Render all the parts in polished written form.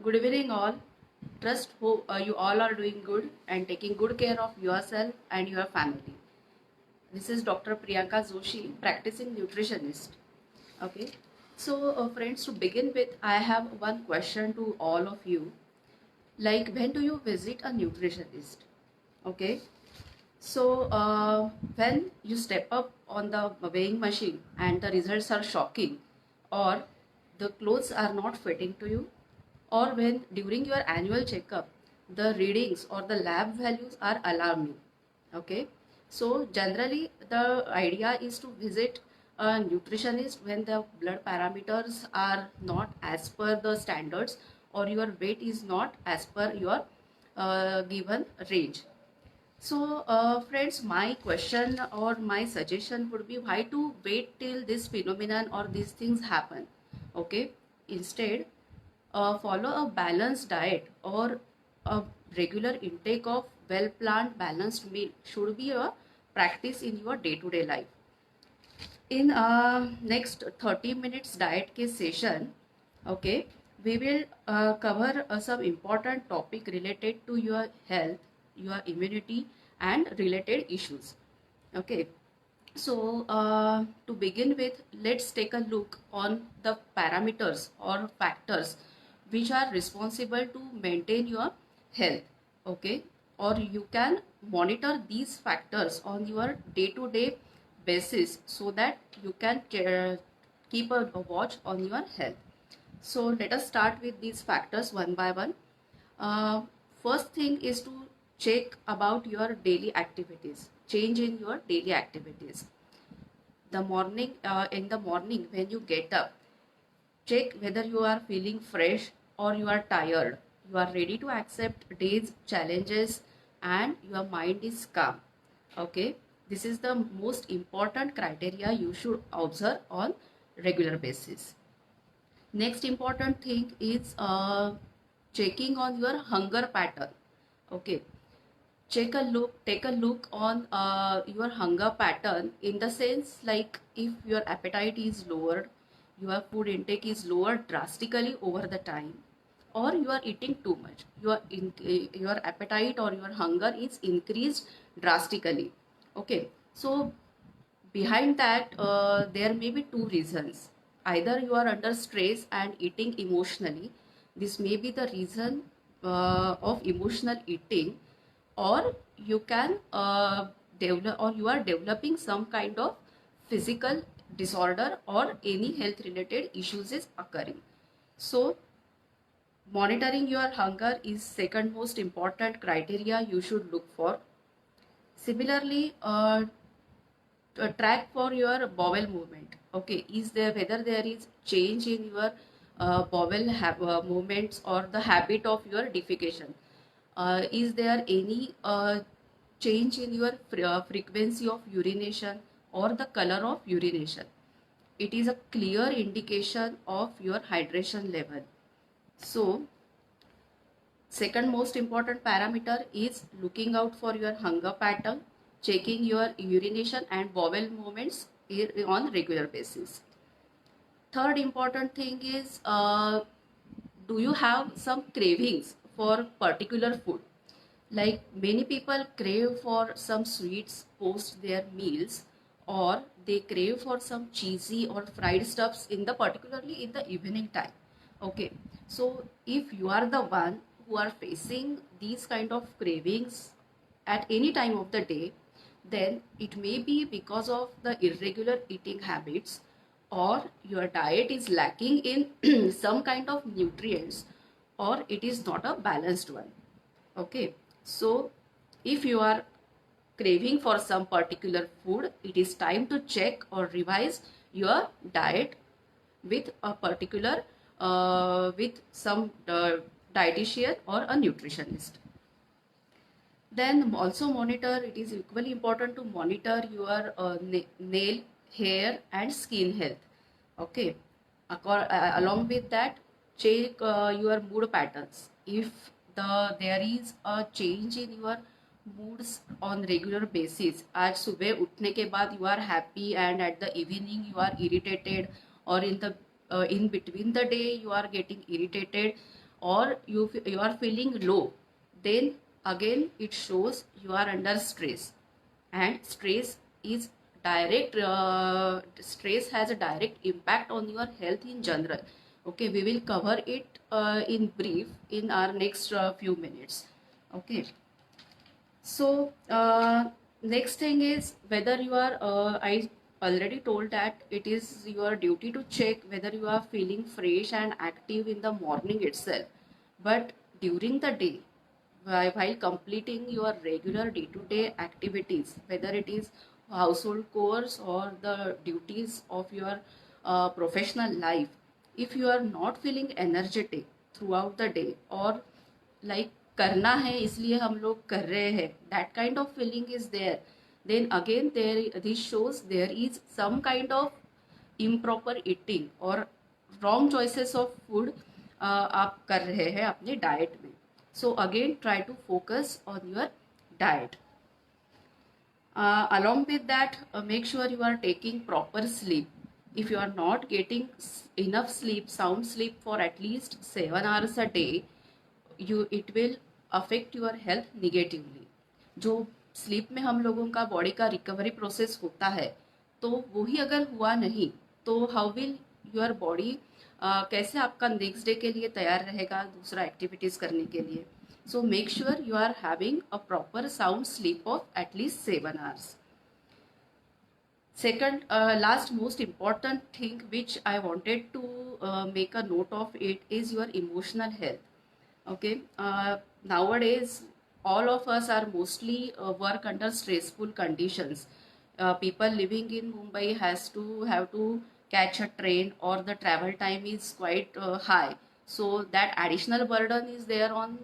Good evening, all. Trust hope you all are doing good and taking good care of yourself and your family. This is Dr. Priyanka Joshi, practicing nutritionist. Okay. So, friends, to begin with, I have one question to all of you. Like, when do you visit a nutritionist? Okay. So, when you step up on the weighing machine and the results are shocking, or the clothes are not fitting to you, or when during your annual checkup the readings or the lab values are alarming. Okay, so generally the idea is to visit a nutritionist when the blood parameters are not as per the standards or your weight is not as per your given range. So, friends, my question or my suggestion would be why to wait till this phenomenon or these things happen. Okay, instead, follow a balanced diet or a regular intake of well planned balanced meal should be a practice in your day to day life. In next 30 minutes diet case session, okay, we will cover some important topic related to your health, your immunity and related issues. Okay, so to begin with, let's take a look on the parameters or factors which are responsible to maintain your health. Okay, or you can monitor these factors on your day-to-day basis so that you can keep a watch on your health. So let us start with these factors one by one. Uh, First thing is to check about your daily activities, change in your daily activities. In the morning when you get up, check whether you are feeling fresh or you are tired. You are ready to accept day's challenges and your mind is calm. Okay, this is the most important criteria you should observe on regular basis. Next important thing is checking on your hunger pattern. Okay, take a look on your hunger pattern, in the sense like if your appetite is lowered, your food intake is lowered drastically over the time, or you are eating too much, your appetite or your hunger is increased drastically. Okay, so behind that there may be two reasons. Either you are under stress and eating emotionally, this may be the reason of emotional eating, or you can develop or you are developing some kind of physical disorder or any health related issues is occurring. So monitoring your hunger is second most important criteria you should look for. Similarly, track for your bowel movement. Okay, is there whether there is change in your movements or the habit of your defecation. Is there any change in your frequency of urination or the color of urination? It is a clear indication of your hydration level. So second most important parameter is looking out for your hunger pattern, checking your urination and bowel movements on regular basis. Third important thing is do you have some cravings for particular food? Like many people crave for some sweets post their meals, or they crave for some cheesy or fried stuffs in the particularly in the evening time. Okay, so if you are the one who are facing these kind of cravings at any time of the day, then it may be because of the irregular eating habits, or your diet is lacking in some kind of nutrients, or it is not a balanced one. Okay, so if you are craving for some particular food, it is time to check or revise your diet with a particular with some dietitian or a nutritionist. Then also monitor, it is equally important to monitor your nail, hair and skin health. Okay, along with that, check your mood patterns. If there is a change in your moods on regular basis, आज सुबह उठने के बाद you are happy and at the evening you are irritated, or in between the day you are getting irritated, or you are feeling low, then again it shows you are under stress. And stress has a direct impact on your health in general. Okay, we will cover it in brief in our next few minutes. Okay, so next thing is whether you are I already told that it is your duty to check whether you are feeling fresh and active in the morning itself, but during the day, while completing your regular day-to-day activities, whether it is household chores or the duties of your professional life, if you are not feeling energetic throughout the day, or like करना है इसलिए हम लोग कर रहे हैं, that kind of feeling is there, then again there this shows there is some kind of improper eating or wrong choices of food आप कर रहे हैं अपने डाइट में. So again try to focus on your diet. Along with that, make sure you are taking proper sleep. If you are not getting enough sleep, sound sleep for at least 7 hours a day, it will affect your health negatively. जो sleep में हम लोगों का body का recovery process होता है, तो वही अगर हुआ नहीं तो हाउ विल योर बॉडी कैसे आपका नेक्स्ट डे के लिए तैयार रहेगा दूसरा एक्टिविटीज करने के लिए. So make sure you are having a proper sound sleep of at least 7 hours. Second, last most important thing which I wanted to make a note of it is your emotional health. Okay, nowadays all of us are mostly work under stressful conditions. People living in Mumbai have to catch a train, or the travel time is quite high. So that additional burden is there on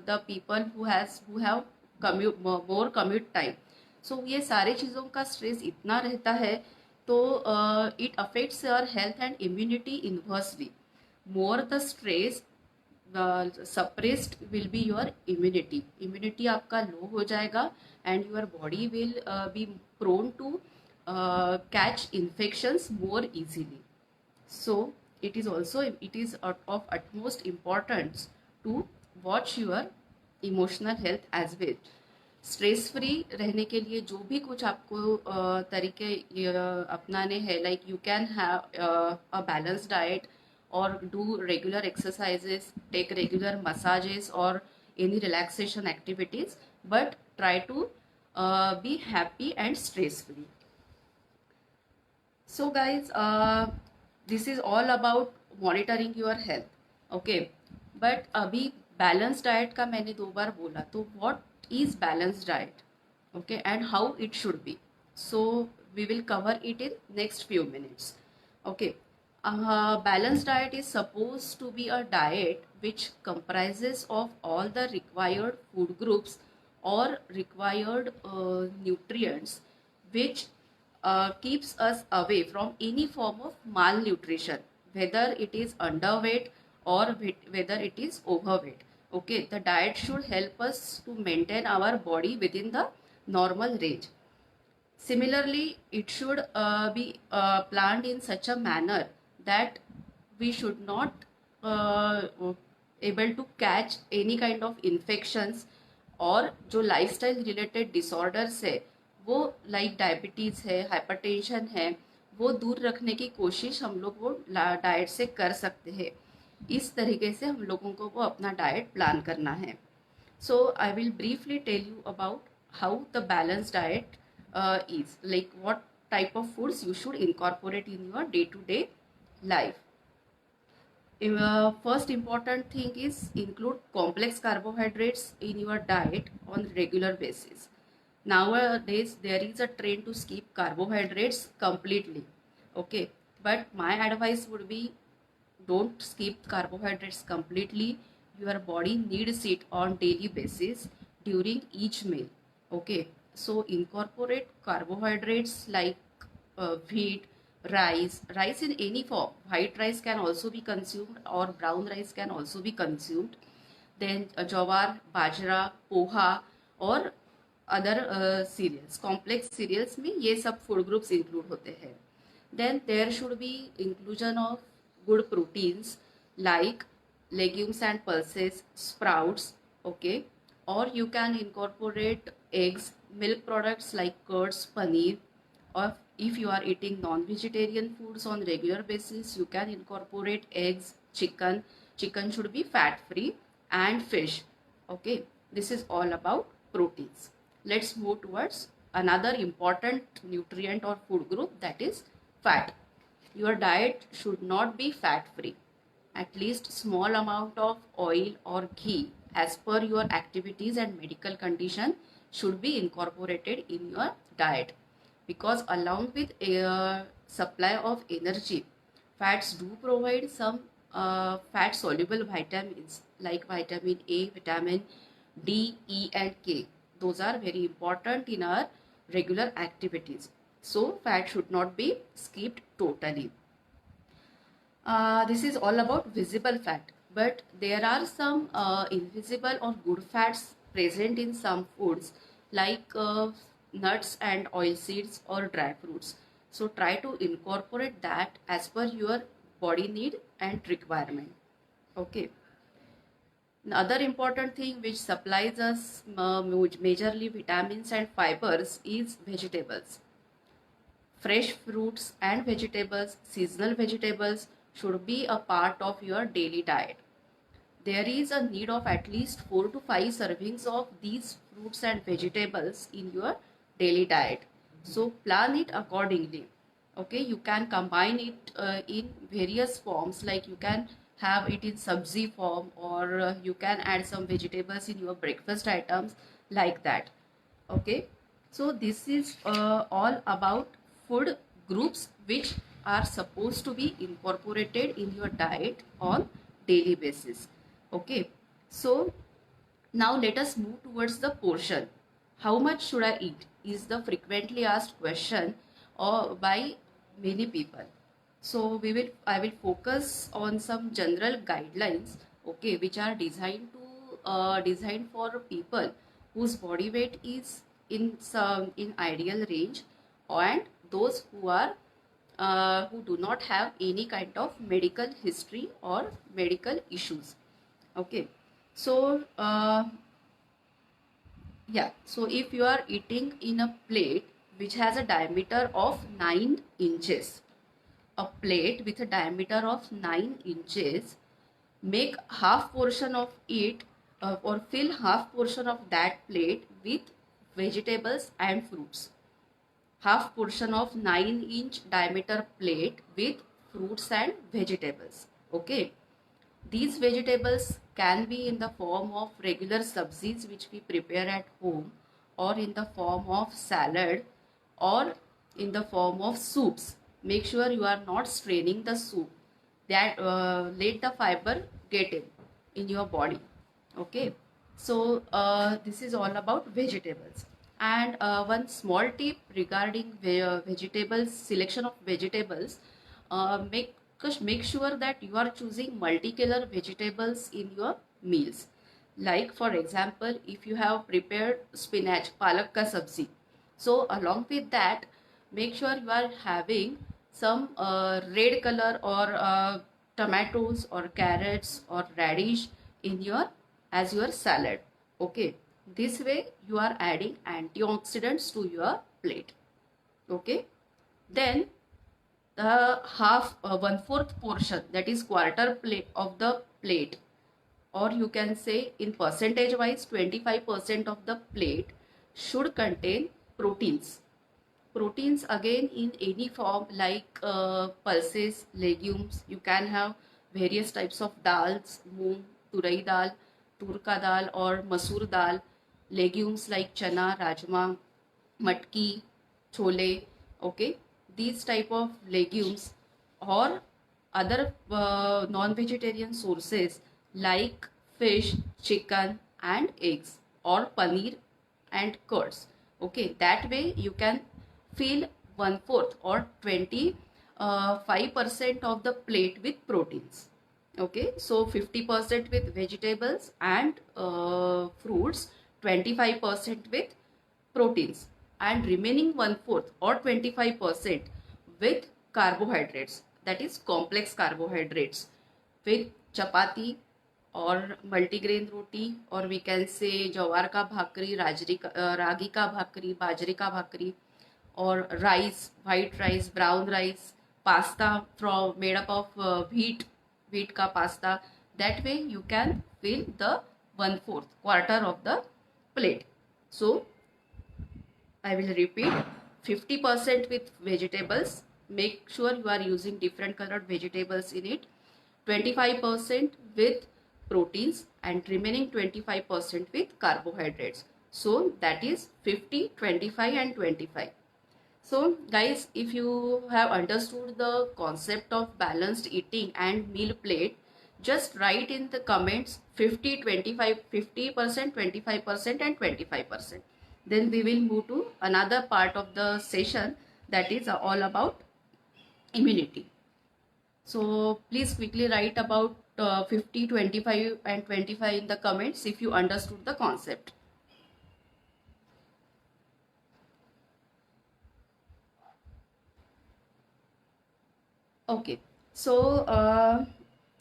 the people who have more commute time. So ये सारे चीज़ों का stress इतना रहता है, तो it affects your health and immunity inversely. More the stress, suppressed will be your immunity. Immunity आपका लो हो जाएगा and your body will be prone to catch infections more easily. So it is of utmost importance to watch your emotional health as well. Stress free रहने के लिए जो भी कुछ आपको तरीके अपनाने हैं, like you can have a balance diet or do regular exercises, take regular massages or any relaxation activities, but try to be happy and stress free. So guys, this is all about monitoring your health. Okay, but अभी balanced diet का मैंने 2 बार बोला, तो what is balanced diet? Okay, and how it should be. So we will cover it in next few minutes. Okay. Balanced diet is supposed to be a diet which comprises of all the required food groups or required nutrients, which keeps us away from any form of malnutrition, whether it is underweight or whether it is overweight. Okay, the diet should help us to maintain our body within the normal range. Similarly, it should be planned in such a manner that we should not able to catch any kind of infections, और जो lifestyle related disorders है, वो like diabetes है, hypertension है, वो दूर रखने की कोशिश हम लोग वो डाइट से कर सकते हैं. इस तरीके से हम लोगों को वो अपना डाइट प्लान करना है. So I will briefly tell you about how the balance diet is, like what type of foods you should incorporate in your day-to-day life. First important thing is include complex carbohydrates in your diet on regular basis. Nowadays there is a trend to skip carbohydrates completely. Okay, but my advice would be don't skip carbohydrates completely. Your body needs it on daily basis during each meal. Okay, so incorporate carbohydrates like wheat, rice in any form. White rice can also be consumed or brown rice can also be consumed. Then jawar, bajra, poha और other cereals, complex cereals में ये सब food groups include होते हैं. Then there should be inclusion of good proteins like legumes and pulses, sprouts, okay, or you can incorporate eggs, milk products like curds, paneer, or if you are eating non-vegetarian foods on regular basis, you can incorporate eggs, chicken. Chicken should be fat free, and fish. Okay, this is all about proteins. Let's move towards another important nutrient or food group, that is fat. Your diet should not be fat free. At least small amount of oil or ghee as per your activities and medical condition should be incorporated in your diet, because along with a supply of energy, fats do provide some fat soluble vitamins like vitamin A, vitamin D, E and K. Those are very important in our regular activities. So fat should not be skipped totally. This is all about visible fat, but there are some invisible or good fats present in some foods like nuts and oil seeds or dry fruits. So try to incorporate that as per your body need and requirement. Okay. The other important thing which supplies us majorly vitamins and fibers is vegetables. Fresh fruits and vegetables, seasonal vegetables should be a part of your daily diet. There is a need of at least 4 to 5 servings of these fruits and vegetables in your daily diet. So plan it accordingly. Okay, you can combine it in various forms, like you can have it in sabzi form, or you can add some vegetables in your breakfast items, like that. Okay, so this is all about food groups which are supposed to be incorporated in your diet on daily basis. Okay, so now let us move towards the portion. How much should I eat is the frequently asked question by many people. So I will focus on some general guidelines, okay, which are designed for people whose body weight is in ideal range, and those who do not have any kind of medical history or medical issues. Okay, so yeah, so if you are eating in a plate which has a diameter of 9 inches, a plate with a diameter of 9 inches, make half portion of it or fill half portion of that plate with vegetables and fruits. Half portion of 9-inch diameter plate with fruits and vegetables. Okay, these vegetables can be in the form of regular sabzis which we prepare at home, or in the form of salad, or in the form of soups. Make sure you are not straining the soup, that let the fiber get in your body. Okay, so this is all about vegetables. And one small tip regarding vegetables, selection of vegetables, make sure that you are choosing multicolor vegetables in your meals. Like for example, if you have prepared spinach, palak ka sabzi, so along with that, make sure you are having some red color or tomatoes or carrots or radish in your as your salad. Okay, this way you are adding antioxidants to your plate. Okay, then the half 1/4 portion, that is quarter plate of the plate, or you can say in percentage wise 25% of the plate should contain proteins. Proteins again in any form, like pulses, legumes. You can have various types of dals, moong, turai dal, turka dal or masoor dal. Legumes like chana, rajma, matki, chole. Okay, these type of legumes, or other non-vegetarian sources like fish, chicken and eggs, or paneer and curds. Okay, that way you can fill 1/4 or 25% of the plate with proteins. Okay, so 50% with vegetables and fruits, 25% with proteins, and remaining 1/4 or 25% with carbohydrates, that is complex carbohydrates, with chapati, or multigrain roti, or we can say jawar ka bhakri, ragi ka bhakri, bajre ka bhakri, or rice, white rice, brown rice, pasta from made up of wheat ka pasta. That way you can fill the 1/4 quarter of the plate. So I will repeat, 50% with vegetables. Make sure you are using different colored vegetables in it. 25% with proteins and remaining 25% with carbohydrates. So that is 50, 25 and 25. So guys, if you have understood the concept of balanced eating and meal plate, just write in the comments 50, 25, 50%, 25% and 25%. Then we will move to another part of the session, that is all about immunity. So please quickly write about 50, 25 and 25 in the comments if you understood the concept. Okay, so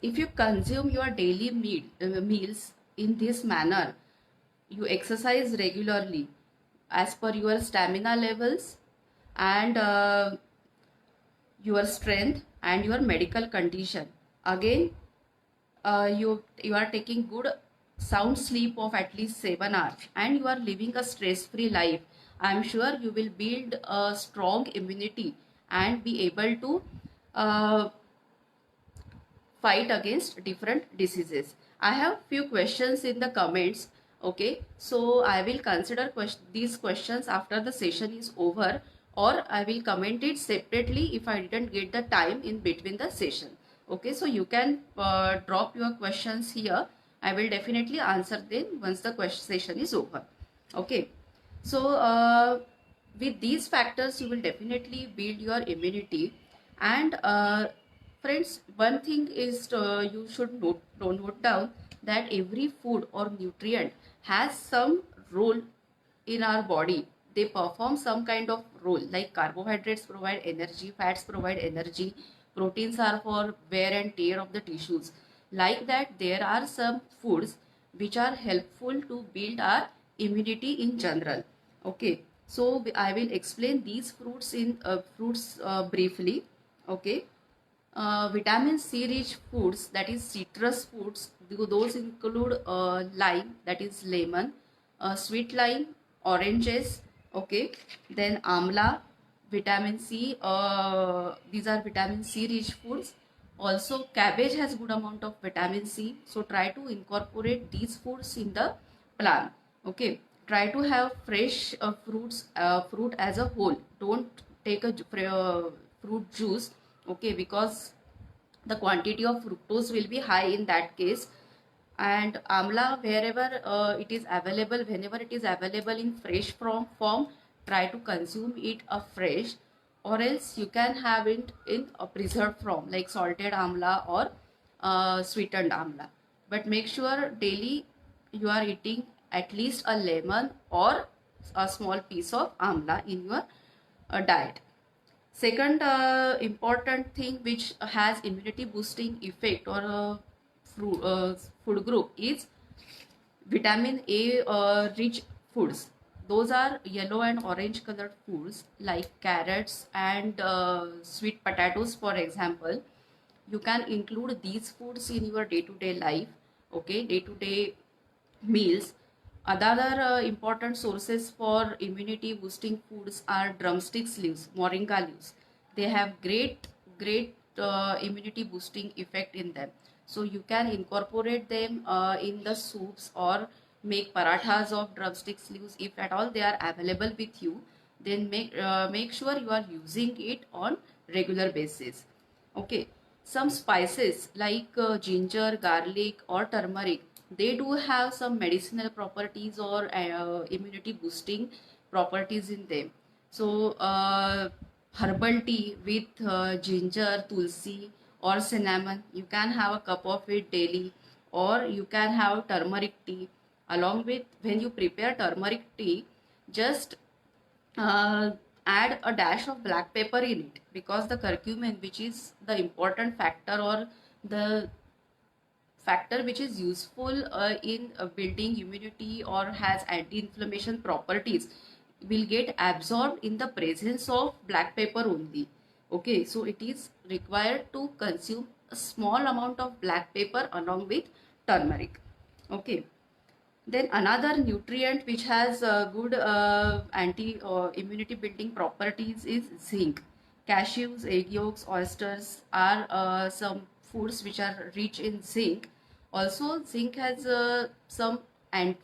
if you consume your daily meals in this manner, you exercise regularly as per your stamina levels and your strength and your medical condition. Again, you are taking good sound sleep of at least 7 hours and you are living a stress free life. I am sure you will build a strong immunity and be able to uh, fight against different diseases. I have few questions in the comments. Okay, so I will consider these questions after the session is over, or I will comment it separately if I didn't get the time in between the session. Okay, so you can drop your questions here. I will definitely answer them once the question session is over. Okay, so with these factors you will definitely build your immunity. And friends, one thing is you should note down that every food or nutrient has some role in our body. They perform some kind of role, like carbohydrates provide energy, fats provide energy, proteins are for wear and tear of the tissues. Like that, there are some foods which are helpful to build our immunity in general. Okay, so I will explain these fruits briefly. Okay, vitamin C rich foods, that is citrus foods, those include lime, that is lemon, sweet lime, oranges. Okay, then amla, vitamin C, these are vitamin C rich foods. Also cabbage has good amount of vitamin C, so try to incorporate these foods in the plan. Okay, try to have fresh fruit as a whole. Don't take a fruit juice. Okay, because the quantity of fructose will be high in that case. And amla, wherever it is available, whenever it is available in fresh form, try to consume it fresh, or else you can have it in a preserved form like salted amla or sweetened amla. But make sure daily you are eating at least a lemon or a small piece of amla in your diet. Second important thing which has immunity boosting effect or food group is vitamin A rich foods. Those are yellow and orange colored foods like carrots and sweet potatoes, for example. You can include these foods in your day to day life. Okay, day to day meals. Other important sources for immunity boosting foods are drumsticks leaves, moringa leaves. They have great immunity boosting effect in them. So you can incorporate them in the soups or make parathas of drumsticks leaves if at all they are available with you. Then make sure you are using it on regular basis. Okay, some spices like ginger, garlic or turmeric, they do have some medicinal properties or immunity boosting properties in them. So herbal tea with ginger, tulsi or cinnamon, you can have a cup of it daily, or you can have turmeric tea. Along with, when you prepare turmeric tea, just uh, add a dash of black pepper in it, because the curcumin, which is the important factor or the factor which is useful in building immunity or has anti-inflammation properties will get absorbed in the presence of black pepper only. Okay, so it is required to consume a small amount of black pepper along with turmeric. Okay, then another nutrient which has good anti immunity building properties is zinc. Cashews, egg yolks, oysters are some foods which are rich in zinc. Also, zinc has and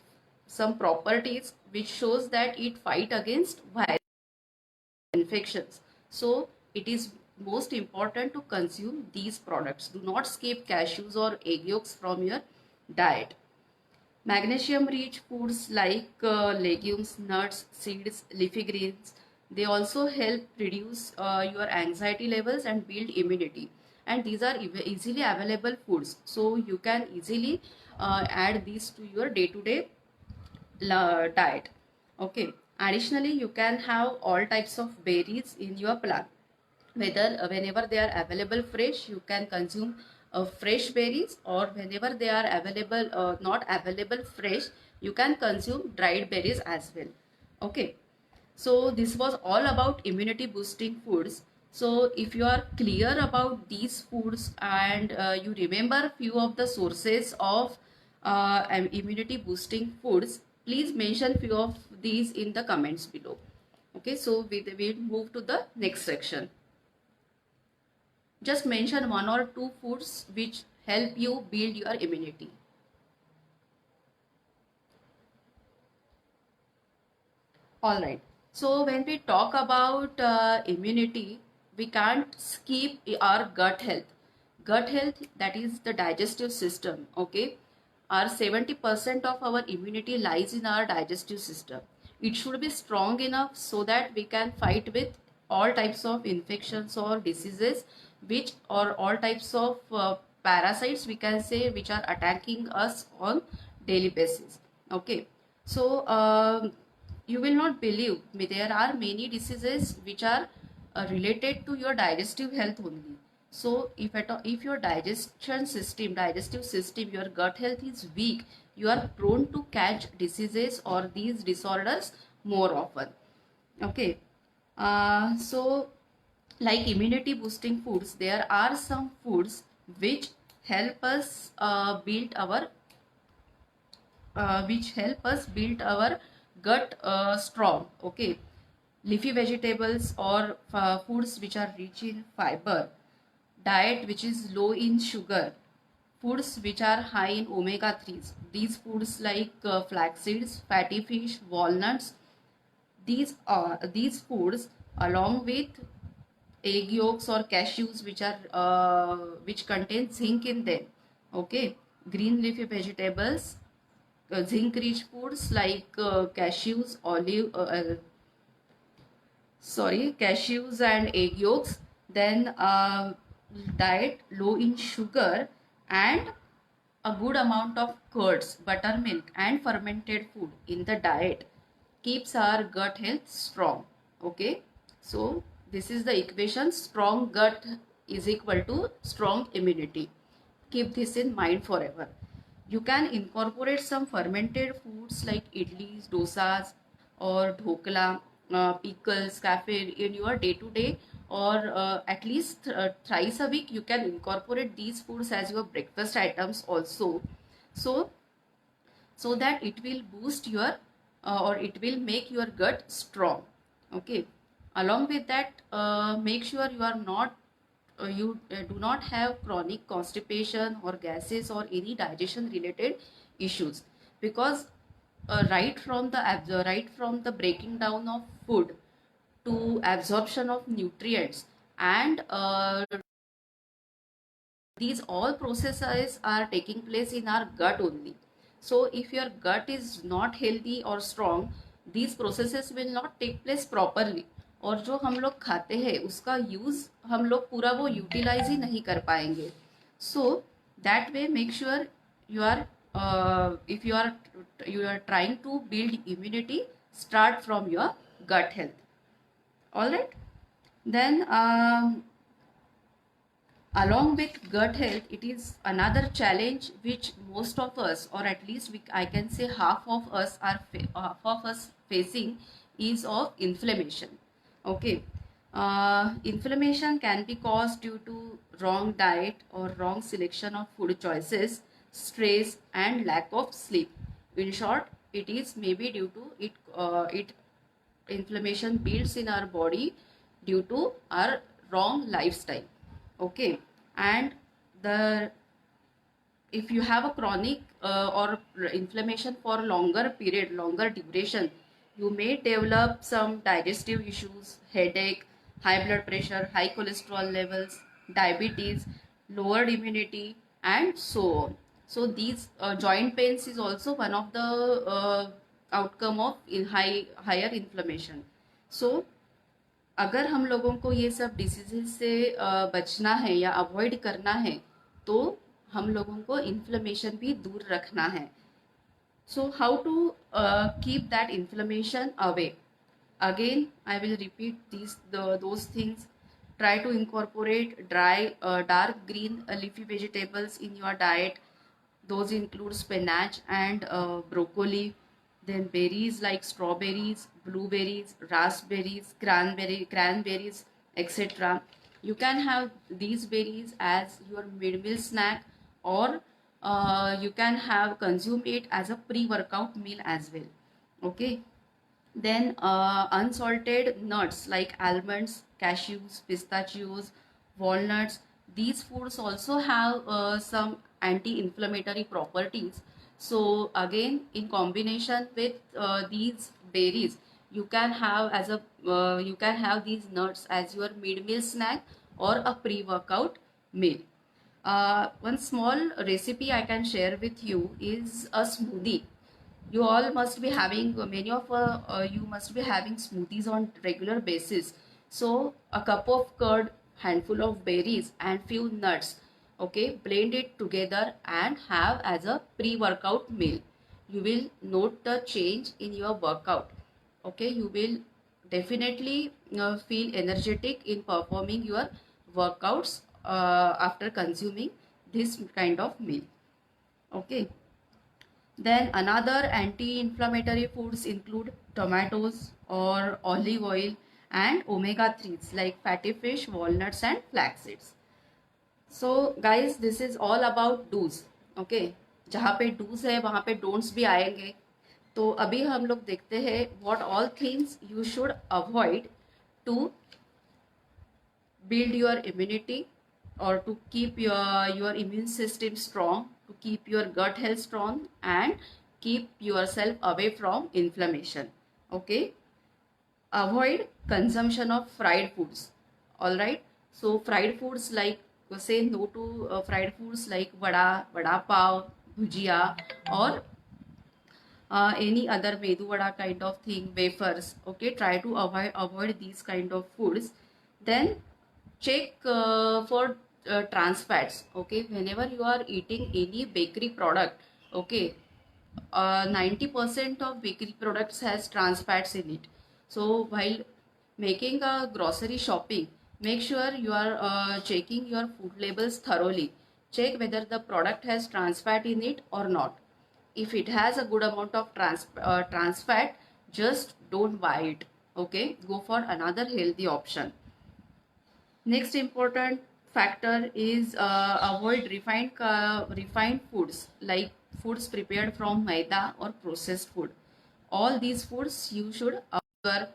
some properties which shows that it fight against viral infections. So it is most important to consume these products. Do not skip cashews or egg yolks from your diet. Magnesium rich foods like legumes, nuts, seeds, leafy greens, they also help reduce your anxiety levels and build immunity. And these are easily available foods. So you can easily add these to your day-to-day diet. Okay. Additionally, you can have all types of berries in your plan. Whether whenever they are available fresh, you can consume fresh berries, or whenever they are available not available fresh, you can consume dried berries as well. Okay, so this was all about immunity boosting foods. So if you are clear about these foods and you remember few of the sources of immunity boosting foods, please mention few of these in the comments below. Okay, so we will move to the next section. Just mention one or two foods which help you build your immunity. All right. So when we talk about immunity, we can't skip our gut health. Gut health, that is the digestive system. Okay. Our 70% of our immunity lies in our digestive system. It should be strong enough so that we can fight with all types of infections or diseases, which or all types of parasites we can say, which are attacking us on daily basis. Okay. So you will not believe me, there are many diseases which are related to your digestive health only. So if your digestive system, your gut health is weak, you are prone to catch diseases or these disorders more often. Okay, so like immunity boosting foods, there are some foods which help us build our gut strong. Okay, leafy vegetables or foods which are rich in fiber, diet which is low in sugar, foods which are high in omega 3s, these foods like flax seeds, fatty fish, walnuts, these foods along with egg yolks or cashews which contain zinc in them. Okay, green leafy vegetables, zinc rich foods like cashews and egg yolks. Then diet low in sugar and a good amount of curds, buttermilk and fermented food in the diet keeps our gut health strong. Okay, so this is the equation: strong gut is equal to strong immunity. Keep this in mind forever. You can incorporate some fermented foods like idlis, dosas, or dhokla, pickles, cafe in your day-to-day, or at least thrice a week. You can incorporate these foods as your breakfast items also. So, so that it will boost your or it will make your gut strong. Okay. Along with that, make sure you are not you do not have chronic constipation or gases or any digestion related issues, because right from the breaking down of food to absorption of nutrients and these all processes are taking place in our gut only. So if your gut is not healthy or strong, these processes will not take place properly, और जो हम लोग खाते हैं उसका use हम लोग पूरा वो यूटिलाइज ही नहीं कर पाएंगे. So that way make sure you are if you are trying to build immunity, start from your gut health. All right. Then Along with gut health, it is another challenge which most of us, or at least I can say half of us facing, is of inflammation. Okay, inflammation can be caused due to wrong diet or wrong selection of food choices, stress, and lack of sleep. In short, it is maybe due to it inflammation builds in our body due to our wrong lifestyle. Okay, and the if you have a chronic or inflammation for longer period, longer duration, you may develop some digestive issues, headache, high blood pressure, high cholesterol levels, diabetes, lowered immunity, and so on. So these joint pains is also one of the outcome of higher inflammation. So अगर हम लोगों को ये सब diseases से बचना है या अवॉइड करना है, तो हम लोगों को इन्फ्लेमेशन भी दूर रखना है. So how to keep that inflammation away? Again, I will repeat those things. Try to incorporate dark green leafy vegetables in your diet. Those include spinach and broccoli. Then berries like strawberries, blueberries, raspberries, cranberries, etc. You can have these berries as your mid-meal snack, or you can have consume it as a pre-workout meal as well. Okay. Then unsalted nuts like almonds, cashews, pistachios, walnuts. These foods also have some anti-inflammatory properties. So again, in combination with these berries, you can have you can have these nuts as your mid-meal snack or a pre-workout meal. One small recipe I can share with you is a smoothie. You all must be having many of you must be having smoothies on regular basis. So a cup of curd, handful of berries, and few nuts. Okay, blend it together and have as a pre-workout meal. You will note the change in your workout. Okay, you will definitely feel energetic in performing your workouts after consuming this kind of meal. Okay. Then another anti-inflammatory foods include tomatoes or olive oil and omega-3s like fatty fish, walnuts, and flax seeds. So guys, this is all about do's. Okay, जहाँ पे do's है वहाँ पे don'ts भी आएंगे. तो अभी हम लोग देखते हैं what all things you should avoid to build your immunity or to keep your immune system strong, to keep your gut health strong, and keep yourself away from inflammation. Okay, avoid consumption of fried foods. All right, so fried foods like, say no to fried foods like vada pav, bhujia, or any other medu vada kind of thing, wafers. Okay, try to avoid these kind of foods. Then check for trans fats. Okay, whenever you are eating any bakery product, okay, 90% of bakery products has trans fats in it. So while making a grocery shopping, make sure you are checking your food labels thoroughly. Check whether the product has trans fat in it or not. If it has a good amount of trans fat, just don't buy it. Okay, go for another healthy option. Next important factor is avoid refined foods like foods prepared from maida or processed food. All these foods you should avoid.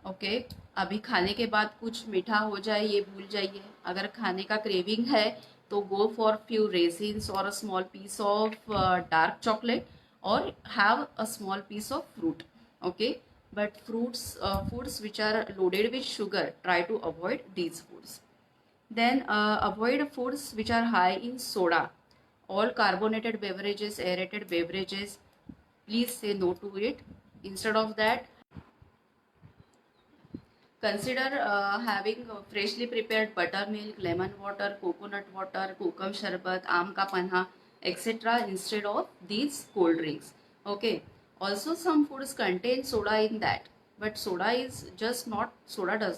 Okay, अभी खाने के बाद कुछ मीठा हो जाए ये भूल जाइए. अगर खाने का क्रेविंग है तो go for few raisins or a small piece of dark chocolate, or have a small piece of fruit. Okay, but foods which are loaded with sugar, try to avoid these foods. Then avoid foods which are high in soda. All carbonated beverages, aerated beverages, please say no to it. Instead of that, consider having freshly prepared buttermilk, lemon water, coconut water, kokum sharbat, aam ka panha, etc. instead of these cold drinks. Okay. Also, some foods contain soda in that, but soda does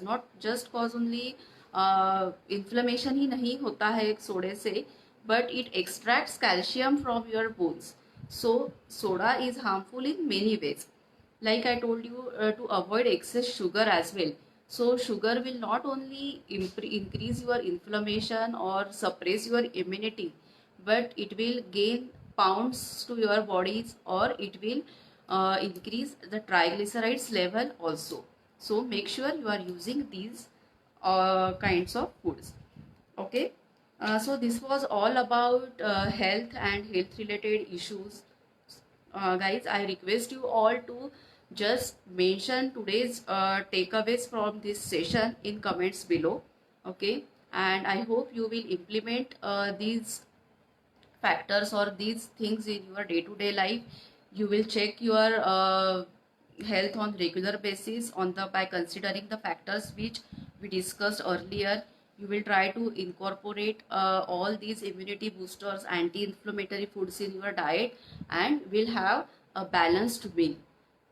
not just cause only inflammation ही नहीं होता है सोडे से, but it extracts calcium from your bones. So soda is harmful in many ways. Like I told you, to avoid excess sugar as well. So sugar will not only increase your inflammation or suppress your immunity, but it will gain pounds to your bodies, or it will increase the triglycerides level also. So make sure you are using these kinds of foods. Okay. So this was all about health and health related issues. Guys, I request you all to just mention today's takeaways from this session in comments below. Okay, and I hope you will implement these factors or these things in your day-to-day life. You will check your health on regular basis on the by considering the factors which we discussed earlier. You will try to incorporate all these immunity boosters, anti-inflammatory foods in your diet, and will have a balanced meal.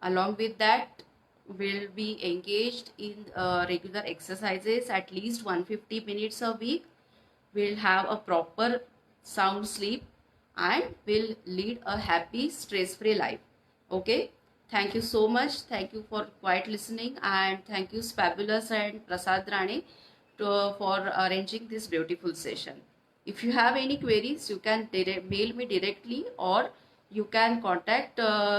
Along with that, will be engaged in regular exercises at least 150 minutes a week. Will have a proper sound sleep and will lead a happy stress-free life. Okay, thank you so much. Thank you for quiet listening, and thank you Fabulous and Prasad Rane for arranging this beautiful session. If you have any queries, you can mail me directly, or you can contact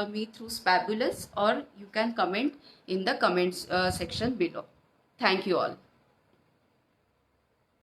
me through Fabulous, or you can comment in the comments section below. Thank you all.